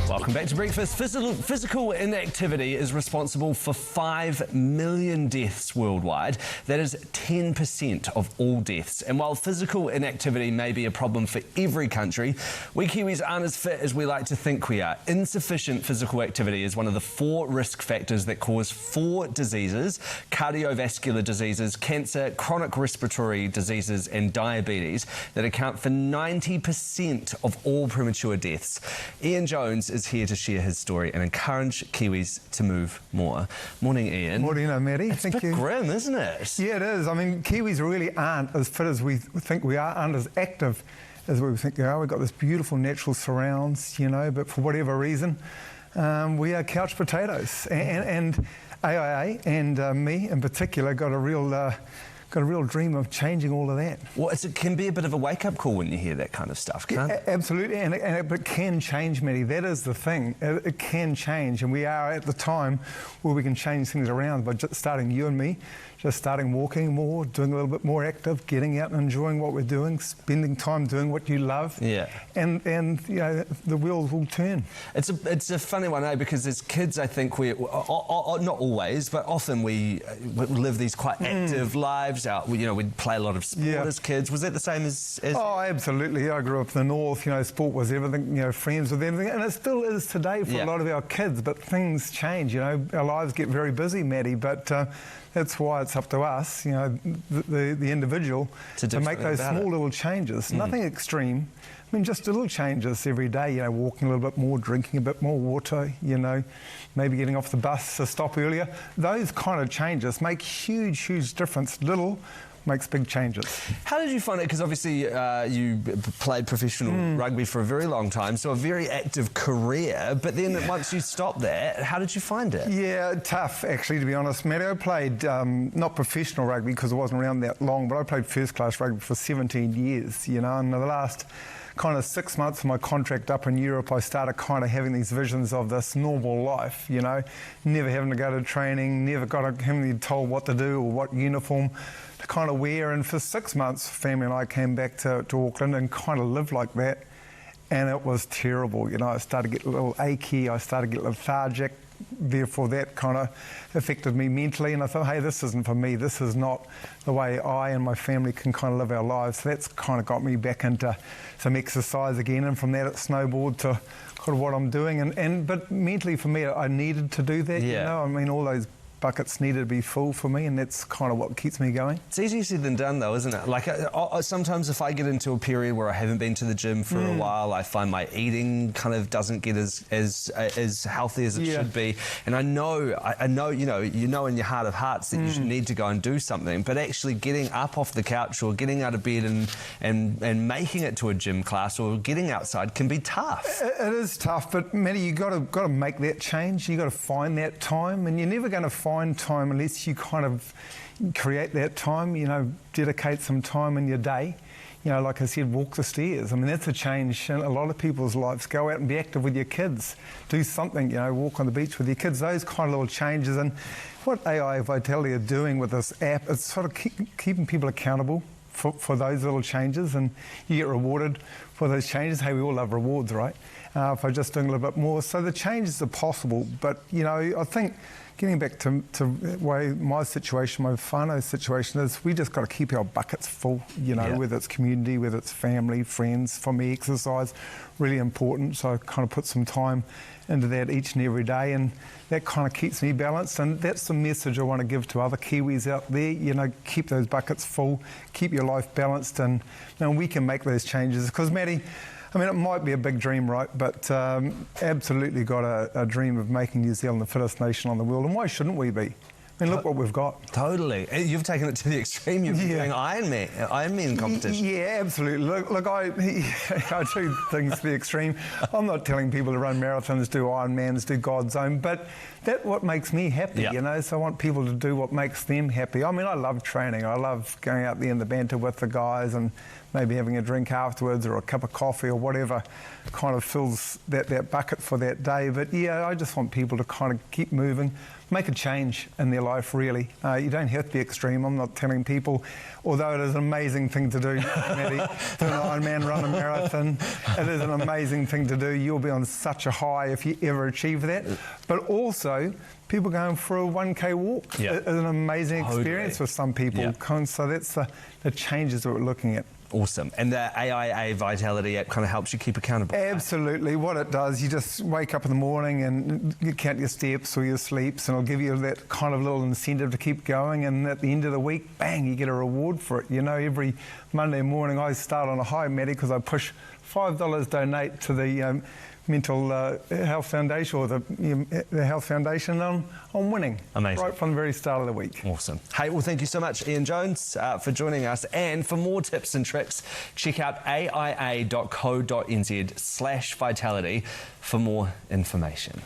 Welcome back to Breakfast. Physical inactivity is responsible for 5 million deaths worldwide. That is 10% of all deaths. And while physical inactivity may be a problem for every country, we Kiwis aren't as fit as we like to think we are. Insufficient physical activity is one of the 4 risk factors that cause 4 diseases: cardiovascular diseases, cancer, chronic respiratory diseases and diabetes, that account for 90% of all premature deaths. Ian Jones is here to share his story and encourage Kiwis to move more. Morning, Ian. Morning, Matty. It's a bit grim, isn't it? Yeah, it is. I mean, Kiwis really aren't as fit as we think we are, aren't as active as we think we are. We've got this beautiful natural surrounds, you know, but for whatever reason, we are couch potatoes. And AIA and me in particular got a real dream of changing all of that. Well, it can be a bit of a wake-up call when you hear that kind of stuff, can't it? Absolutely, and it can change, Matty. That is the thing. It can change, and we are at the time where we can change things around by just starting, you and me, just starting walking more, doing a little bit more active, getting out and enjoying what we're doing, spending time doing what you love. Yeah. And you know, the wheels will turn. It's a funny one, because as kids, I think we, not always, but often we live these quite active lives. We'd play a lot of sport as kids. Was that the same as? Oh, absolutely. I grew up in the north. You know, sport was everything. You know, friends with everything, and it still is today for a lot of our kids. But things change. You know, our lives get very busy, Matty. But that's why it's up to us, you know, the individual, to make those small little changes. Nothing extreme. I mean, just little changes every day, you know, walking a little bit more, drinking a bit more water, you know, maybe getting off the bus to stop earlier. Those kind of changes make huge, huge difference. Little makes big changes. How did you find it? Because obviously you played professional rugby for a very long time, so a very active career, but then once you stopped that, how did you find it? Yeah, tough actually, to be honest. Matty, I played not professional rugby because I wasn't around that long, but I played first class rugby for 17 years, you know, and the last kind of 6 months of my contract up in Europe, I started kind of having these visions of this normal life, you know, never having to go to training, never having to be told what to do or what uniform to kind of wear. And for 6 months, family and I came back to Auckland and kind of lived like that. And it was terrible, you know. I started to get a little achy, I started to get lethargic. Therefore, that kind of affected me mentally, and I thought, hey, this isn't for me. This is not the way I and my family can kind of live our lives. So that's kind of got me back into some exercise again, and from that it snowballed to kind of what I'm doing. But mentally for me, I needed to do that, you know. I mean, all those buckets needed to be full for me, and that's kind of what keeps me going. It's easier said than done, though, isn't it? Like, sometimes if I get into a period where I haven't been to the gym for a while, I find my eating kind of doesn't get as healthy as it should be. And I know, you know in your heart of hearts that you should need to go and do something, but actually getting up off the couch or getting out of bed and making it to a gym class or getting outside can be tough. It is tough, but Matty, you got to make that change. You got to find that time, and you're never going to find time unless you kind of create that time, you know, dedicate some time in your day. You know, like I said, walk the stairs. I mean, that's a change in a lot of people's lives. Go out and be active with your kids. Do something, you know, walk on the beach with your kids. Those kind of little changes. And what AIA Vitality are doing with this app is sort of keeping people accountable for those little changes, and you get rewarded for those changes. Hey, we all love rewards, right? For just doing a little bit more. So the changes are possible, but, you know, I think getting back to way my situation, my whānau situation is, we just got to keep our buckets full, you know, whether it's community, whether it's family, friends. For me, exercise, really important, so I kind of put some time into that each and every day, and that kind of keeps me balanced. And that's the message I want to give to other Kiwis out there, you know, keep those buckets full, keep your life balanced, and you know, we can make those changes. Because, Matty, I mean, it might be a big dream, right? But absolutely got a dream of making New Zealand the fittest nation on the world. And why shouldn't we be? I mean, look what we've got. Totally. You've taken it to the extreme. You've been doing Ironman competition. Yeah, absolutely. Look, I do things to the extreme. I'm not telling people to run marathons, do Ironmans, do God's Own, but that's what makes me happy, you know, so I want people to do what makes them happy. I mean, I love training. I love going out there in the banter with the guys and maybe having a drink afterwards or a cup of coffee or whatever kind of fills that bucket for that day. But yeah, I just want people to kind of keep moving, make a change in their life, really. You don't have to be extreme. I'm not telling people, although it is an amazing thing to do, Matty, do an Ironman, run a marathon. It is an amazing thing to do. You'll be on such a high if you ever achieve that. But also, people going for a 1K walk is an amazing experience for some people. Yeah. So that's the changes that we're looking at. Awesome. And the AIA Vitality app kind of helps you keep accountable. Absolutely. What it does, you just wake up in the morning and you count your steps or your sleeps, and it'll give you that kind of little incentive to keep going. And at the end of the week, bang, you get a reward for it. You know, every Monday morning I start on a high, Matty, because I push $5 donate to the Mental Health Foundation, or the Health Foundation, on winning. Amazing. Right from the very start of the week. Awesome. Hey, well, thank you so much, Ian Jones, for joining us. And for more tips and tricks, check out aia.co.nz/vitality for more information.